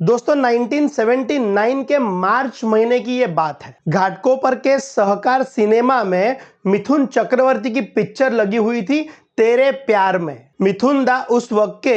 दोस्तों 1979 के मार्च महीने की ये बात है। घाटकोपर के सहकार सिनेमा में मिथुन चक्रवर्ती की पिक्चर लगी हुई थी तेरे प्यार में। मिथुन दा उस वक्त के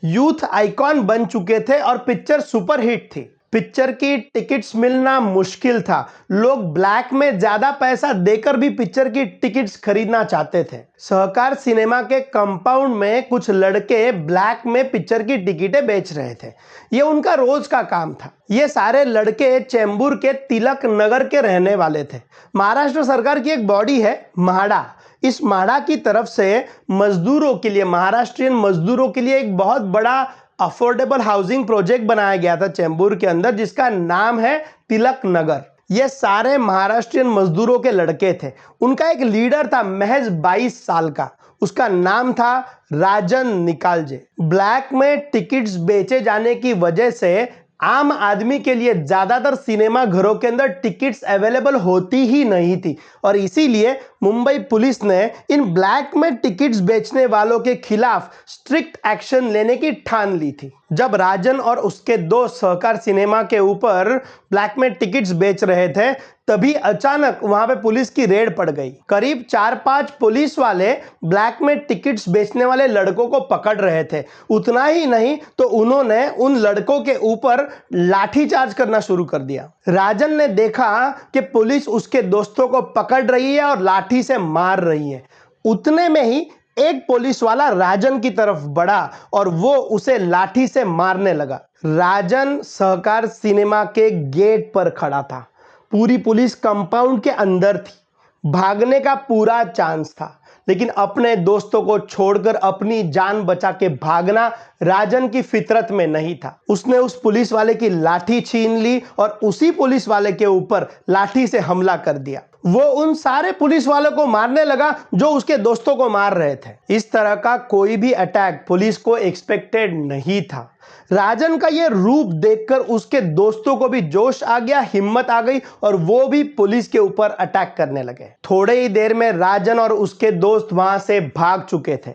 यूथ आइकॉन बन चुके थे और पिक्चर सुपरहिट थी। पिक्चर की टिकट्स मिलना मुश्किल था। लोग ब्लैक में ज्यादा पैसा देकर भी पिक्चर की टिकट्स खरीदना चाहते थे। सहकार सिनेमा के कंपाउंड में कुछ लड़के ब्लैक में पिक्चर की टिकटें बेच रहे थे। ये उनका रोज का काम था। ये सारे लड़के चेंबूर के तिलक नगर के रहने वाले थे। महाराष्ट्र सरकार की एक बॉडी है म्हाडा। इस म्हाडा की तरफ से मजदूरों के लिए, महाराष्ट्रियन मजदूरों के लिए एक बहुत बड़ा अफोर्डेबल हाउसिंग प्रोजेक्ट बनाया गया था चेंबूर के अंदर, जिसका नाम है तिलक नगर। ये सारे महाराष्ट्रियन मजदूरों के लड़के थे। उनका एक लीडर था महज 22 साल का। उसका नाम था राजन निकालजे। ब्लैक में टिकट्स बेचे जाने की वजह से आम आदमी के लिए ज्यादातर सिनेमा घरों के अंदर टिकट्स अवेलेबल होती ही नहीं थी और इसीलिए मुंबई पुलिस ने इन ब्लैक में टिकट्स बेचने वालों के खिलाफ स्ट्रिक्ट एक्शन लेने की ठान ली थी। जब राजन और उसके दोस्त सहकार सिनेमा के ऊपर ब्लैक में टिकट्स बेच रहे थे, तभी अचानक वहां पे पुलिस की रेड पड़ गई। करीब 4-5 पुलिस वाले ब्लैक में टिकट्स बेचने वाले लड़कों को पकड़ रहे थे। उतना ही नहीं तो उन्होंने उन लड़कों के ऊपर लाठीचार्ज करना शुरू कर दिया। राजन ने देखा कि पुलिस उसके दोस्तों को पकड़ रही है और लाठी से मार रही है। उतने में ही एक पुलिस वाला राजन की तरफ बढ़ा और वो उसे लाठी से मारने लगा। राजन सहकार सिनेमा के गेट पर खड़ा था। पूरी पुलिस कंपाउंड के अंदर थी। भागने का पूरा चांस था, लेकिन अपने दोस्तों को छोड़कर अपनी जान बचा के भागना राजन की फितरत में नहीं था। उसने उस पुलिस वाले की लाठी छीन ली और उसी पुलिस वाले के ऊपर लाठी से हमला कर दिया। वो उन सारे पुलिस वालों को मारने लगा जो उसके दोस्तों को मार रहे थे। इस तरह का कोई भी अटैक पुलिस को एक्सपेक्टेड नहीं था। राजन का ये रूप देखकर उसके दोस्तों को भी जोश आ गया, हिम्मत आ गई और वो भी पुलिस के ऊपर अटैक करने लगे। थोड़े ही देर में राजन और उसके दोस्त वहां से भाग चुके थे।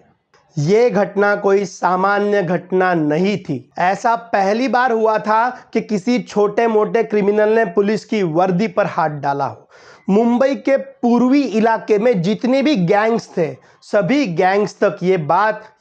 ये घटना कोई सामान्य घटना नहीं थी। ऐसा पहली बार हुआ था कि किसी छोटे मोटे क्रिमिनल ने पुलिस की वर्दी पर हाथ डाला हो। मुंबई के पूर्वी इलाके में जितने भी गैंग्स थे, सभी गैंग्स तक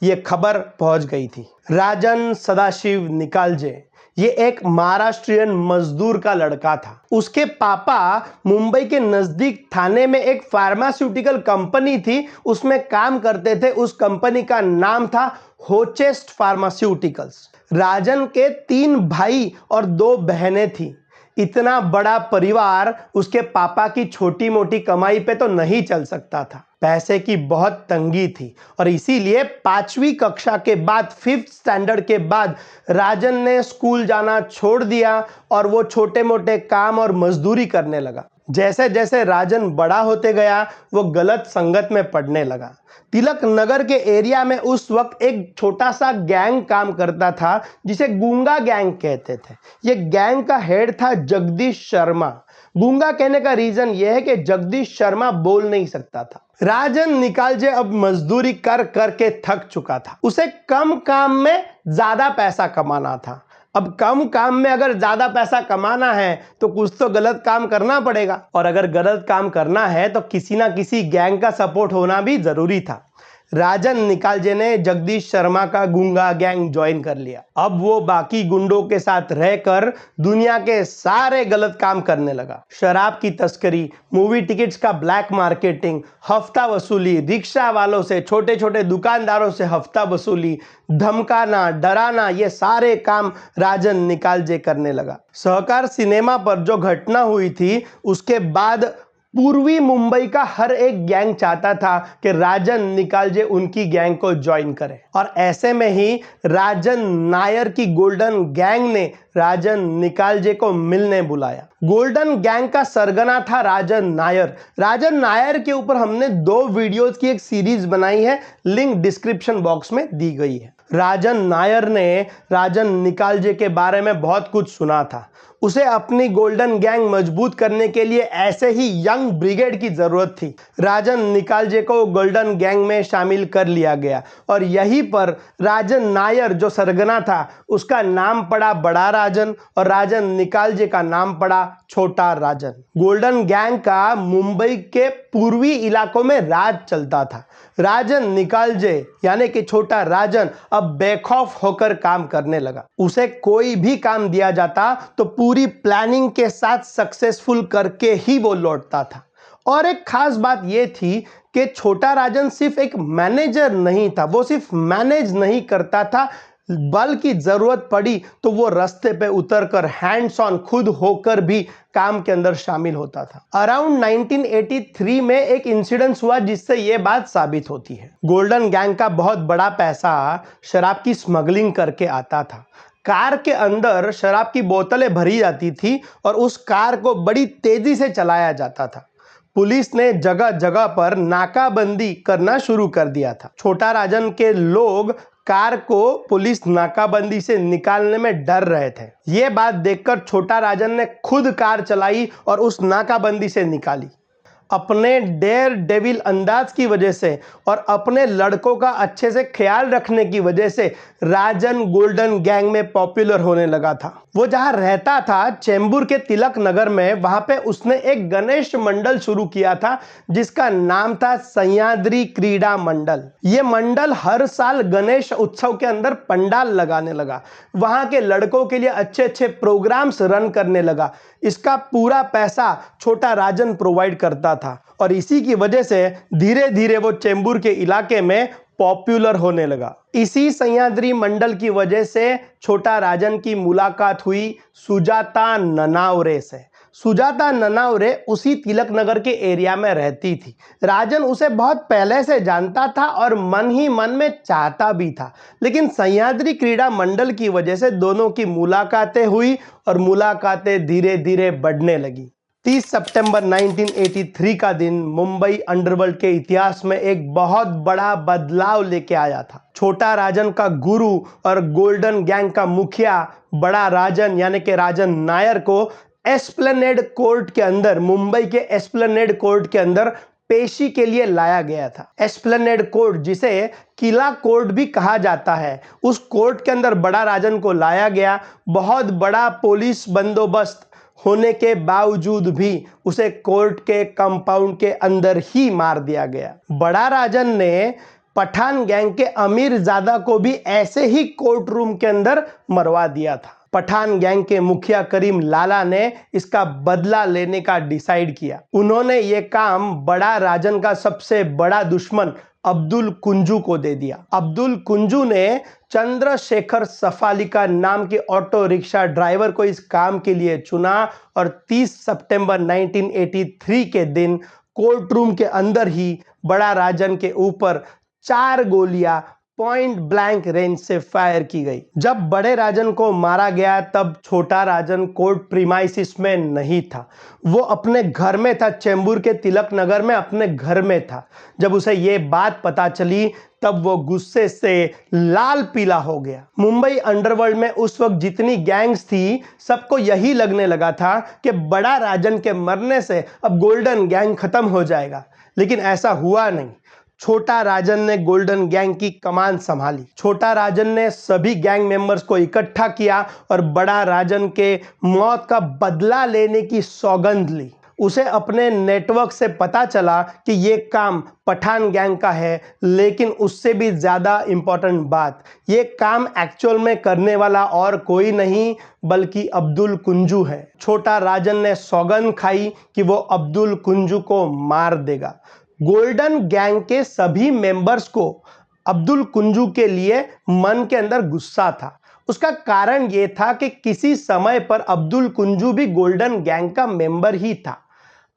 ये खबर पहुंच गई थी। राजन सदाशिव निकालजे ये एक महाराष्ट्रियन मजदूर का लड़का था। उसके पापा मुंबई के नजदीक थाने में एक फार्मास्यूटिकल कंपनी थी, उसमें काम करते थे। उस कंपनी का नाम था होचेस्ट फार्मास्यूटिकल्स। राजन के 3 भाई और 2 बहनें थी। इतना बड़ा परिवार उसके पापा की छोटी मोटी कमाई पे तो नहीं चल सकता था। पैसे की बहुत तंगी थी और इसीलिए 5वीं कक्षा के बाद, 5th स्टैंडर्ड के बाद राजन ने स्कूल जाना छोड़ दिया और वो छोटे मोटे काम और मजदूरी करने लगा। जैसे जैसे राजन बड़ा होते गया, वो गलत संगत में पड़ने लगा। तिलक नगर के एरिया में उस वक्त एक छोटा सा गैंग काम करता था जिसे गूंगा गैंग कहते थे। ये गैंग का हेड था जगदीश शर्मा। गूंगा कहने का रीजन यह है कि जगदीश शर्मा बोल नहीं सकता था। राजन निकालजे अब मजदूरी कर करके थक चुका था। उसे कम काम में ज्यादा पैसा कमाना था। अब कम काम में अगर ज्यादा पैसा कमाना है तो कुछ तो गलत काम करना पड़ेगा, और अगर गलत काम करना है तो किसी ना किसी गैंग का सपोर्ट होना भी जरूरी था। राजन निकालजे ने जगदीश शर्मा का गूंगा गैंग ज्वाइन कर लिया। अब वो बाकी गुंडों के साथ रहकर दुनिया के सारे गलत काम करने लगा। शराब की तस्करी, मूवी टिकट्स का ब्लैक मार्केटिंग, हफ्ता वसूली, रिक्शा वालों से, छोटे छोटे दुकानदारों से हफ्ता वसूली, धमकाना, डराना, ये सारे काम राजन निकालजे करने लगा। सहकार सिनेमा पर जो घटना हुई थी उसके बाद पूर्वी मुंबई का हर एक गैंग चाहता था कि राजन निकालजे उनकी गैंग को ज्वाइन करे, और ऐसे में ही राजन नायर की गोल्डन गैंग ने राजन निकालजे को मिलने बुलाया। गोल्डन गैंग का सरगना था राजन नायर। राजन नायर के ऊपर हमने 2 वीडियोस की एक सीरीज बनाई है, लिंक डिस्क्रिप्शन बॉक्स में दी गई है। राजन नायर ने राजन निकालजे के बारे में बहुत कुछ सुना था। उसे अपनी गोल्डन गैंग मजबूत करने के लिए ऐसे ही यंग ब्रिगेड की जरूरत थी। राजन निकालजे को गोल्डन गैंग में शामिल कर लिया गया और यहीं पर राजन नायर जो सरगना था उसका नाम पड़ा बड़ा राजन और राजन निकालजे का नाम पड़ा छोटा राजन। गोल्डन गैंग का मुंबई के पूर्वी इलाकों में राज चलता था। राजन निकालजे यानी कि छोटा राजन अब बेखौफ होकर काम करने लगा। उसे कोई भी काम दिया जाता तो पूरी प्लानिंग के साथ सक्सेसफुल करके ही वो लौटता था। और एक खास बात यह थी कि छोटा राजन सिर्फ एक मैनेजर नहीं था, वो सिर्फ मैनेज नहीं करता था बल्कि जरूरत पड़ी तो वो रास्ते पे उतरकर हैंड्स ऑन खुद होकर भी काम के अंदर शामिल होता था। अराउंड 1983 में एक इंसिडेंस हुआ जिससे ये बात साबित होती है। गोल्डन गैंग का बहुत बड़ा पैसा शराब की स्मगलिंग करके आता था। कार के अंदर शराब की बोतलें भरी जाती थी और उस कार को बड़ी तेजी से चलाया जाता था। पुलिस ने जगह जगह पर नाकाबंदी करना शुरू कर दिया था। छोटा राजन के लोग कार को पुलिस नाकाबंदी से निकालने में डर रहे थे। ये बात देखकर छोटा राजन ने खुद कार चलाई और उस नाकाबंदी से निकाली। अपने डेयर डेविल अंदाज की वजह से और अपने लड़कों का अच्छे से ख्याल रखने की वजह से राजन गोल्डन गैंग में पॉपुलर होने लगा था। वो जहां रहता था चेंबूर के तिलक नगर में, वहां पे उसने एक गणेश मंडल शुरू किया था जिसका नाम था सह्याद्री क्रीड़ा मंडल। ये मंडल हर साल गणेश उत्सव के अंदर पंडाल लगाने लगा, वहां के लड़कों के लिए अच्छे अच्छे प्रोग्राम्स रन करने लगा। इसका पूरा पैसा छोटा राजन प्रोवाइड करता था और इसी की वजह से धीरे धीरे वो चेंबूर के इलाके में पॉपुलर होने लगा। इसी सह्याद्री मंडल की वजह से छोटा राजन की मुलाकात हुई सुजाता ननावरे से। सुजाता ननावरे उसी तिलक नगर के एरिया में रहती थी। राजन उसे बहुत पहले से जानता था और मन ही मन में चाहता भी था, लेकिन सह्याद्री क्रीड़ा मंडल की वजह से दोनों की मुलाकातें हुई और मुलाकातें धीरे धीरे बढ़ने लगी। 30 सितंबर 1983 का दिन मुंबई अंडरवर्ल्ड के इतिहास में एक बहुत बड़ा बदलाव लेके आया था। छोटा राजन का गुरु और गोल्डन गैंग का मुखिया बड़ा राजन यानी कि राजन नायर को एस्प्लेनेड कोर्ट के अंदर, मुंबई के एस्प्लेनेड कोर्ट के अंदर पेशी के लिए लाया गया था। एस्प्लेनेड कोर्ट जिसे किला कोर्ट भी कहा जाता है, उस कोर्ट के अंदर बड़ा राजन को लाया गया। बहुत बड़ा पुलिस बंदोबस्त होने के बावजूद भी उसे कोर्ट के कंपाउंड के अंदर ही मार दिया गया। बड़ा राजन ने पठान गैंग के अमीर ज़ादा को भी ऐसे ही कोर्ट रूम के अंदर मरवा दिया था। पठान गैंग के मुखिया करीम लाला ने इसका बदला लेने का डिसाइड किया। उन्होंने ये काम बड़ा राजन का सबसे बड़ा दुश्मन अब्दुल कुंजू को दे दिया। अब्दुल कुंजू ने चंद्रशेखर सफालिका नाम के ऑटो रिक्शा ड्राइवर को इस काम के लिए चुना और 30 सितंबर 1983 के दिन कोर्ट रूम के अंदर ही बड़ा राजन के ऊपर 4 गोलियां पॉइंट ब्लैंक रेंज से फायर की गई। जब बड़े राजन को मारा गया तब छोटा राजन कोर्ट प्रीमाइसिस में नहीं था, वो अपने घर में था। चेंबूर के तिलक नगर में अपने घर में था। जब उसे ये बात पता चली तब वो गुस्से से लाल पीला हो गया। मुंबई अंडरवर्ल्ड में उस वक्त जितनी गैंग्स थी सबको यही लगने लगा था कि बड़ा राजन के मरने से अब गोल्डन गैंग खत्म हो जाएगा, लेकिन ऐसा हुआ नहीं। छोटा राजन ने गोल्डन गैंग की कमान संभाली। छोटा राजन ने सभी गैंग मेंबर्स को इकट्ठा किया और बड़ा राजन के मौत का बदला लेने की सौगंध ली। उसे अपने नेटवर्क से पता चला कि ये काम पठान गैंग का है, लेकिन उससे भी ज़्यादा इम्पोर्टेंट बात, ये काम एक्चुअल में करने वाला और कोई नहीं बल्कि अब्दुल कुंजू है। छोटा राजन ने सौगंध खाई कि वो अब्दुल कुंजू को मार देगा। गोल्डन गैंग के सभी मेंबर्स को अब्दुल कुंजू के लिए मन के अंदर गुस्सा था। उसका कारण यह था कि किसी समय पर अब्दुल कुंजू भी गोल्डन गैंग का मेंबर ही था।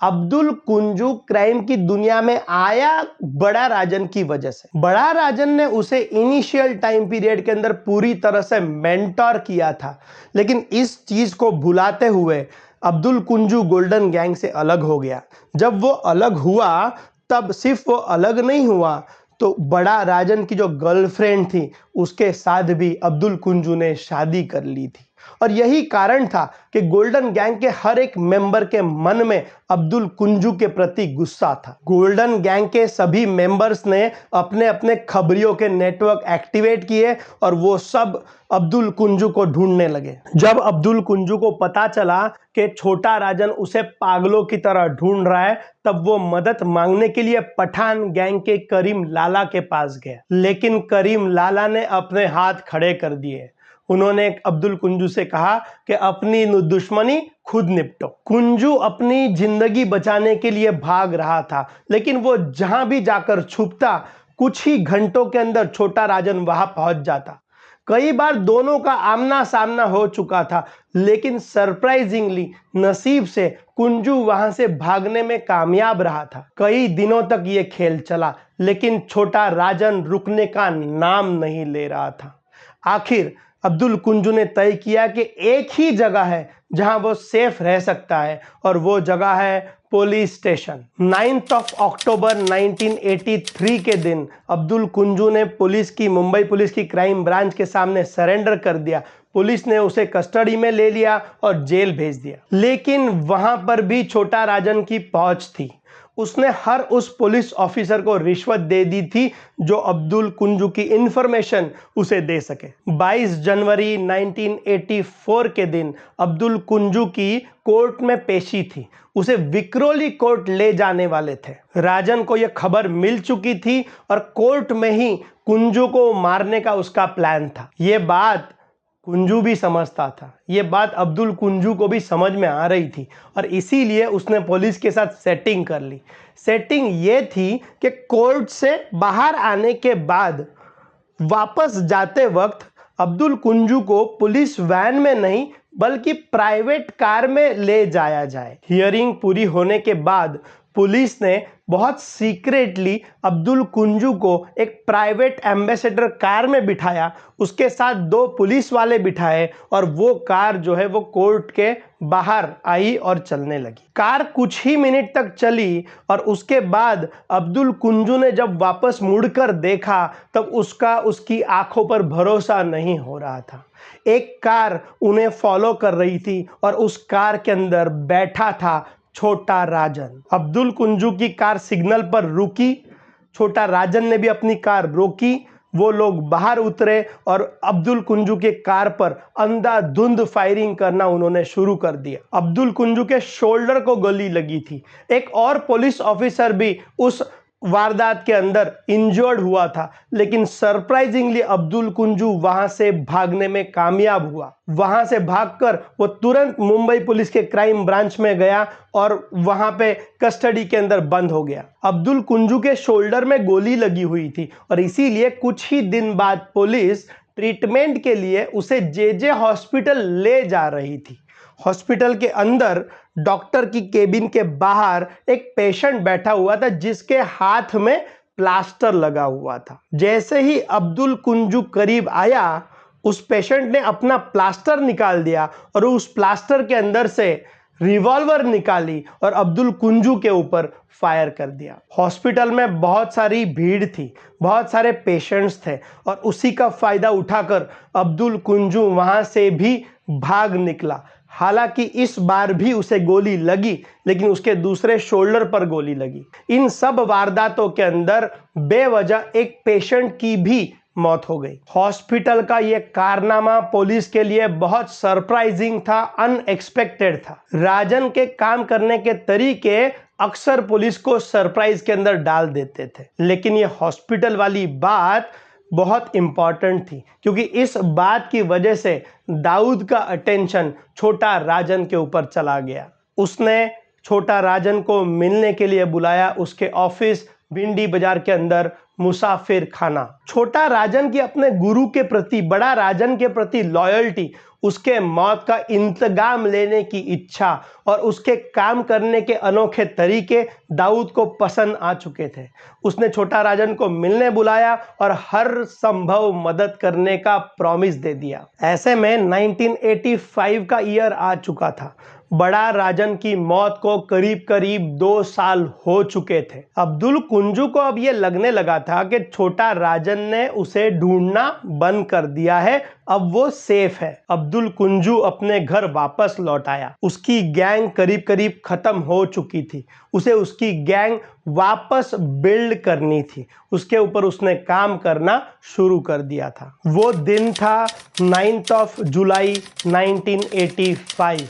अब्दुल कुंजू क्राइम की दुनिया में आया बड़ा राजन की वजह से। बड़ा राजन ने उसे इनिशियल टाइम पीरियड के अंदर पूरी तरह से मेंटोर किया था, लेकिन इस चीज को भुलाते हुए अब्दुल कुंजू गोल्डन गैंग से अलग हो गया। जब वो अलग हुआ तब सिर्फ वो अलग नहीं हुआ तो बड़ा राजन की जो गर्लफ्रेंड थी उसके साथ भी अब्दुल कुंजू ने शादी कर ली थी। और यही कारण था कि गोल्डन गैंग के हर एक मेंबर के मन में अब्दुल कुंजू के प्रति गुस्सा था। गोल्डन गैंग के सभी मेंबर्स ने अपने अपने खबरियों के नेटवर्क एक्टिवेट किए और वो सब अब्दुल कुंजू को ढूंढने लगे। जब अब्दुल कुंजू को पता चला कि छोटा राजन उसे पागलों की तरह ढूंढ रहा है, तब वो मदद मांगने के लिए पठान गैंग के करीम लाला के पास गया। लेकिन करीम लाला ने अपने हाथ खड़े कर दिए। उन्होंने अब्दुल कुंजू से कहा कि अपनी दुश्मनी खुद निपटो। कुंजू अपनी जिंदगी बचाने के लिए भाग रहा था, लेकिन वो जहां भी जाकर छुपता, कुछ ही घंटों के अंदर छोटा राजन वहां पहुंच जाता। कई बार दोनों का आमना सामना हो चुका था, लेकिन सरप्राइजिंगली नसीब से कुंजू वहां से भागने में कामयाब रहा था। कई दिनों तक ये खेल चला, लेकिन छोटा राजन रुकने का नाम नहीं ले रहा था। आखिर अब्दुल कुंजू ने तय किया कि एक ही जगह है जहां वो सेफ रह सकता है, और वो जगह है पुलिस स्टेशन। 9 अक्टूबर 1983 के दिन अब्दुल कुंजू ने मुंबई पुलिस की क्राइम ब्रांच के सामने सरेंडर कर दिया। पुलिस ने उसे कस्टडी में ले लिया और जेल भेज दिया। लेकिन वहां पर भी छोटा राजन की पहुंच थी। उसने हर उस पुलिस ऑफिसर को रिश्वत दे दी थी जो अब्दुल कुंजू की इंफॉर्मेशन उसे दे सके। 22 जनवरी 1984 के दिन अब्दुल कुंजू की कोर्ट में पेशी थी। उसे विक्रोली कोर्ट ले जाने वाले थे। राजन को यह खबर मिल चुकी थी और कोर्ट में ही कुंजू को मारने का उसका प्लान था। ये बात कुंजू भी समझता था, ये बात अब्दुल कुंजू को भी समझ में आ रही थी, और इसीलिए उसने पुलिस के साथ सेटिंग कर ली। सेटिंग ये थी कि कोर्ट से बाहर आने के बाद वापस जाते वक्त अब्दुल कुंजू को पुलिस वैन में नहीं बल्कि प्राइवेट कार में ले जाया जाए। हियरिंग पूरी होने के बाद पुलिस ने बहुत सीक्रेटली अब्दुल कुंजू को एक प्राइवेट एम्बेसडर कार में बिठाया, उसके साथ 2 पुलिस वाले बिठाए, और वो कार जो है वो कोर्ट के बाहर आई और चलने लगी। कार कुछ ही मिनट तक चली और उसके बाद अब्दुल कुंजू ने जब वापस मुड़कर देखा तब उसकी आंखों पर भरोसा नहीं हो रहा था। एक कार उन्हें फॉलो कर रही थी और उस कार के अंदर बैठा था छोटा राजन। अब्दुल कुंजू की कार सिग्नल पर रुकी, छोटा राजन ने भी अपनी कार रोकी। वो लोग बाहर उतरे और अब्दुल कुंजू के कार पर अंधाधुंध फायरिंग करना उन्होंने शुरू कर दिया। अब्दुल कुंजू के शोल्डर को गोली लगी थी। एक और पुलिस ऑफिसर भी उस वारदात के अंदर इंजर्ड हुआ था, लेकिन सरप्राइजिंगली अब्दुल कुंजू वहां से भागने में कामयाब हुआ। वहां से भागकर वो तुरंत मुंबई पुलिस के क्राइम ब्रांच में गया और वहां पे कस्टडी के अंदर बंद हो गया। अब्दुल कुंजू के शोल्डर में गोली लगी हुई थी और इसीलिए कुछ ही दिन बाद पुलिस ट्रीटमेंट के लिए उसे जे हॉस्पिटल ले जा रही थी। हॉस्पिटल के अंदर डॉक्टर की केबिन के बाहर एक पेशेंट बैठा हुआ था जिसके हाथ में प्लास्टर लगा हुआ था। जैसे ही अब्दुल कुंजू करीब आया, उस पेशेंट ने अपना प्लास्टर निकाल दिया और उस प्लास्टर के अंदर से रिवॉल्वर निकाली और अब्दुल कुंजू के ऊपर फायर कर दिया। हॉस्पिटल में बहुत सारी भीड़ थी, बहुत सारे पेशेंट्स थे और उसी का फायदा उठाकर अब्दुल कुंजू वहां से भी भाग निकला। हालांकि इस बार भी उसे गोली लगी, लेकिन उसके दूसरे शोल्डर पर गोली लगी। इन सब वारदातों के अंदर बेवजह एक पेशेंट की भी मौत हो गई। हॉस्पिटल का यह कारनामा पुलिस के लिए बहुत सरप्राइजिंग था, अनएक्सपेक्टेड था। राजन के काम करने के तरीके अक्सर पुलिस को सरप्राइज के अंदर डाल देते थे, लेकिन यह हॉस्पिटल वाली बात बहुत इंपॉर्टेंट थी, क्योंकि इस बात की वजह से दाऊद का अटेंशन छोटा राजन के ऊपर चला गया। उसने छोटा राजन को मिलने के लिए बुलाया उसके ऑफिस भिंडी बाजार के अंदर मुसाफिर खाना। छोटा राजन की अपने गुरु के प्रति, बड़ा राजन के प्रति लॉयल्टी, उसके मौत का इंतकाम लेने की इच्छा और उसके काम करने के अनोखे तरीके दाऊद को पसंद आ चुके थे। उसने छोटा राजन को मिलने बुलाया और हर संभव मदद करने का प्रॉमिस दे दिया। ऐसे में 1985 का ईयर आ चुका था। बड़ा राजन की मौत को करीब करीब 2 साल हो चुके थे। अब्दुल कुंजू को अब ये लगने लगा था कि छोटा राजन ने उसे ढूंढना बंद कर दिया है, अब वो सेफ है। अब्दुल कुंजू अपने घर वापस लौट आया। उसकी गैंग करीब करीब खत्म हो चुकी थी। उसे उसकी गैंग वापस बिल्ड करनी थी। उसके ऊपर उसने काम करना शुरू कर दिया था। वो दिन था 9 जुलाई 1985।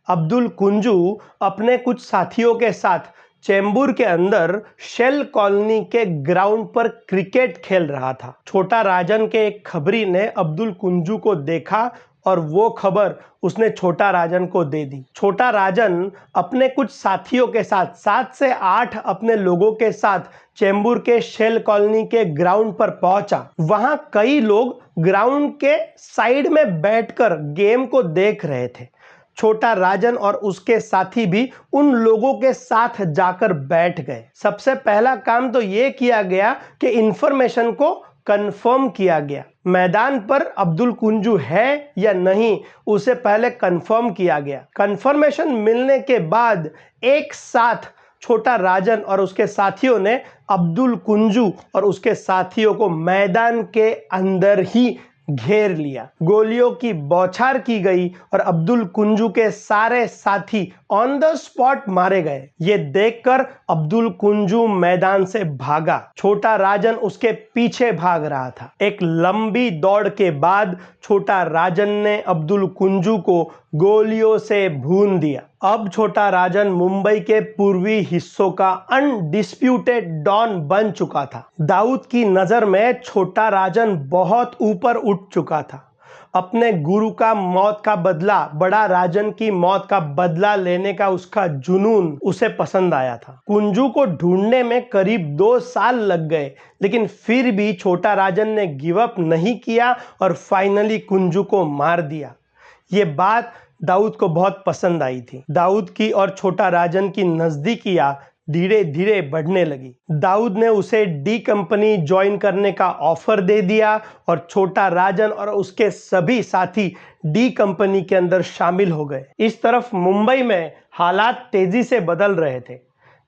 अब्दुल कुंजू अपने कुछ साथियों के साथ चेंबूर के अंदर शेल कॉलोनी के ग्राउंड पर क्रिकेट खेल रहा था। छोटा राजन के एक खबरी ने अब्दुल कुंजू को देखा और वो खबर उसने छोटा राजन को दे दी। छोटा राजन अपने कुछ साथियों के साथ 7 से 8 अपने लोगों के साथ चेंबूर के शेल कॉलोनी के ग्राउंड पर पहुंचा। वहां कई लोग ग्राउंड के साइड में बैठकर गेम को देख रहे थे। छोटा राजन और उसके साथी भी उन लोगों के साथ जाकर बैठ गए। सबसे पहला काम तो ये किया गया कि इंफॉर्मेशन को कंफर्म किया गया। मैदान पर अब्दुल कुंजू है या नहीं उसे पहले कंफर्म किया गया। कंफर्मेशन मिलने के बाद एक साथ छोटा राजन और उसके साथियों ने अब्दुल कुंजू और उसके साथियों को मैदान के अंदर ही घेर लिया। गोलियों की बौछार की गई और अब्दुल कुंजू के सारे साथी ऑन द स्पॉट मारे गए। ये देखकर अब्दुल कुंजू मैदान से भागा। छोटा राजन उसके पीछे भाग रहा था। एक लंबी दौड़ के बाद छोटा राजन ने अब्दुल कुंजू को गोलियों से भून दिया। अब छोटा राजन मुंबई के पूर्वी हिस्सों का अनडिस्प्यूटेड डॉन बन चुका था। दाऊद की नजर में छोटा राजन बहुत ऊपर उठ चुका था। अपने गुरु का मौत का बदला, बड़ा राजन की मौत का बदला लेने का उसका जुनून उसे पसंद आया था। कुंजू को ढूंढने में करीब 2 साल लग गए, लेकिन फिर भी छोटा राजन ने गिव अप नहीं किया और फाइनली कुंजू को मार दिया। ये बात दाऊद को बहुत पसंद आई थी। दाऊद की और छोटा राजन की नजदीकियां धीरे धीरे बढ़ने लगी। दाऊद ने उसे डी कंपनी ज्वाइन करने का ऑफर दे दिया और छोटा राजन और उसके सभी साथी डी कंपनी के अंदर शामिल हो गए। इस तरफ मुंबई में हालात तेजी से बदल रहे थे।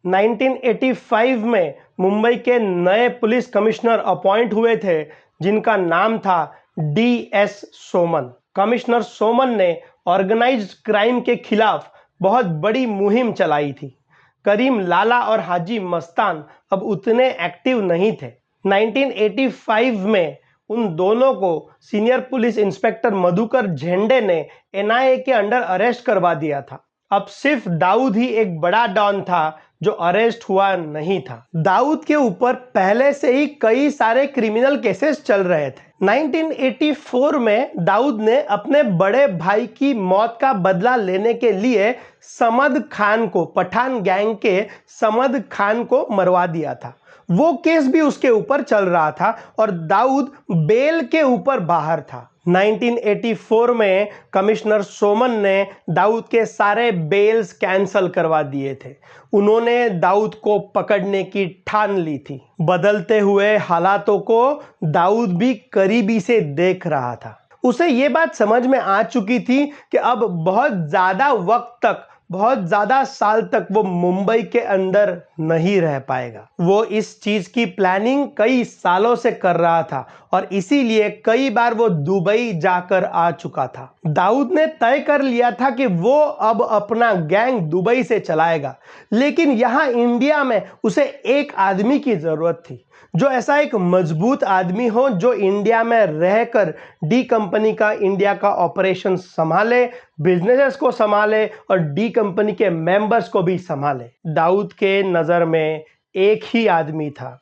1985 में मुंबई के नए पुलिस कमिश्नर अपॉइंट हुए थे, जिनका नाम था DS सोमन। कमिश्नर सोमन ने ऑर्गेनाइज्ड क्राइम के खिलाफ बहुत बड़ी मुहिम चलाई थी। करीम लाला और हाजी मस्तान अब उतने एक्टिव नहीं थे। 1985 में उन दोनों को सीनियर पुलिस इंस्पेक्टर मधुकर झेंडे ने NIA के अंडर अरेस्ट करवा दिया था। अब सिर्फ दाऊद ही एक बड़ा डॉन था जो अरेस्ट हुआ नहीं था। दाऊद के ऊपर पहले से ही कई सारे क्रिमिनल केसेस चल रहे थे। 1984 में दाऊद ने अपने बड़े भाई की मौत का बदला लेने के लिए समद खान को, पठान गैंग के समद खान को मरवा दिया था। वो केस भी उसके ऊपर चल रहा था और दाऊद बेल के ऊपर बाहर था। 1984 में कमिश्नर सोमन ने दाऊद के सारे बेल्स कैंसल करवा दिए थे। उन्होंने दाऊद को पकड़ने की ठान ली थी। बदलते हुए हालातों को दाऊद भी करीबी से देख रहा था। उसे ये बात समझ में आ चुकी थी कि अब बहुत ज्यादा वक्त तक, बहुत ज्यादा साल तक वो मुंबई के अंदर नहीं रह पाएगा। वो इस चीज की प्लानिंग कई सालों से कर रहा था और इसीलिए कई बार वो दुबई जाकर आ चुका था। दाऊद ने तय कर लिया था कि वो अब अपना गैंग दुबई से चलाएगा, लेकिन यहां इंडिया में उसे एक आदमी की जरूरत थी, जो ऐसा एक मजबूत आदमी हो जो इंडिया में रहकर डी कंपनी का इंडिया का ऑपरेशन संभाले, बिजनेसेस को संभाले और डी कंपनी के मेंबर्स को भी संभाले। दाऊद के नजर में एक ही आदमी था,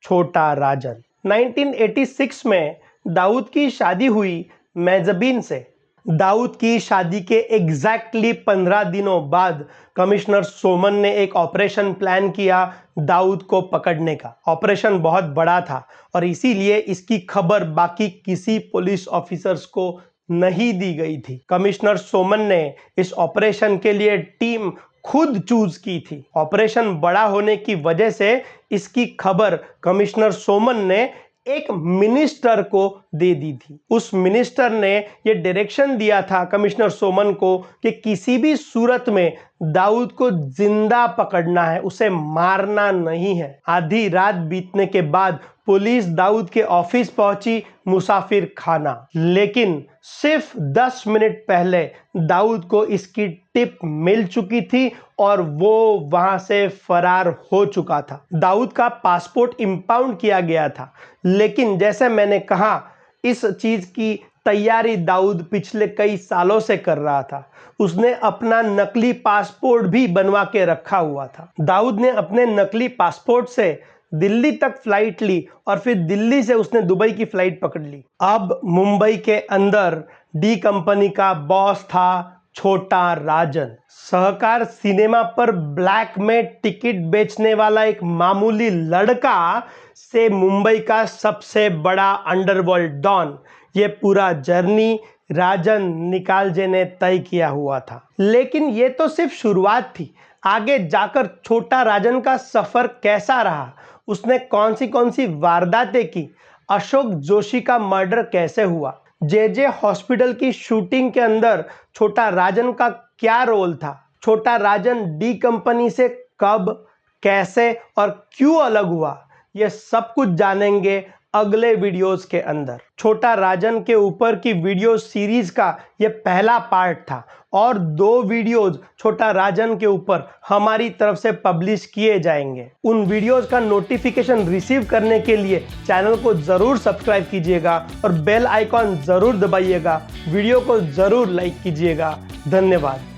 छोटा राजन। 1986 में दाऊद की शादी हुई मेजबीन से। दाऊद की शादी के एग्जैक्टली 15 दिनों बाद कमिश्नर सोमन ने एक ऑपरेशन प्लान किया दाऊद को पकड़ने का। ऑपरेशन बहुत बड़ा था और इसीलिए इसकी खबर बाकी किसी पुलिस ऑफिसर्स को नहीं दी गई थी। कमिश्नर सोमन ने इस ऑपरेशन के लिए टीम खुद चूज की थी। ऑपरेशन बड़ा होने की वजह से इसकी खबर कमिश्नर सोमन ने एक मिनिस्टर को दे दी थी। उस मिनिस्टर ने ये डायरेक्शन दिया था कमिश्नर सोमन को कि किसी भी सूरत में दाऊद को जिंदा पकड़ना है, उसे मारना नहीं है। आधी रात बीतने के बाद पुलिस दाऊद के ऑफिस पहुंची, मुसाफिर खाना, लेकिन सिर्फ 10 मिनट पहले दाऊद को इसकी टिप मिल चुकी थी और वो वहां से फरार हो चुका था। दाऊद का पासपोर्ट इंपाउंड किया गया था, लेकिन जैसे मैंने कहा इस चीज की तैयारी दाऊद पिछले कई सालों से कर रहा था। उसने अपना नकली पासपोर्ट भी बनवा के रखा हुआ था। दाऊद ने अपने नकली पासपोर्ट से दिल्ली तक फ्लाइट ली और फिर दिल्ली से उसने दुबई की फ्लाइट पकड़ ली। अब मुंबई के अंदर डी कंपनी का बॉस था छोटा राजन। सहकार सिनेमा पर ब्लैक में टिकट बेचने वाला एक मामूली लड़का से मुंबई का सबसे बड़ा अंडरवर्ल्ड डॉन, ये पूरा जर्नी राजन निकालजे ने तय किया हुआ था। लेकिन ये तो सिर्फ शुरुआत थी। आगे जाकर छोटा राजन का सफर कैसा रहा, उसने कौन सी वारदातें की, अशोक जोशी का मर्डर कैसे हुआ, जे हॉस्पिटल की शूटिंग के अंदर छोटा राजन का क्या रोल था, छोटा राजन डी कंपनी से कब, कैसे और क्यों अलग हुआ, ये सब कुछ जानेंगे अगले वीडियोस के अंदर। छोटा राजन के ऊपर की वीडियो सीरीज का ये पहला पार्ट था और 2 वीडियोस छोटा राजन के ऊपर हमारी तरफ से पब्लिश किए जाएंगे। उन वीडियोस का नोटिफिकेशन रिसीव करने के लिए चैनल को जरूर सब्सक्राइब कीजिएगा और बेल आइकॉन जरूर दबाइएगा। वीडियो को जरूर लाइक कीजिएगा। धन्यवाद।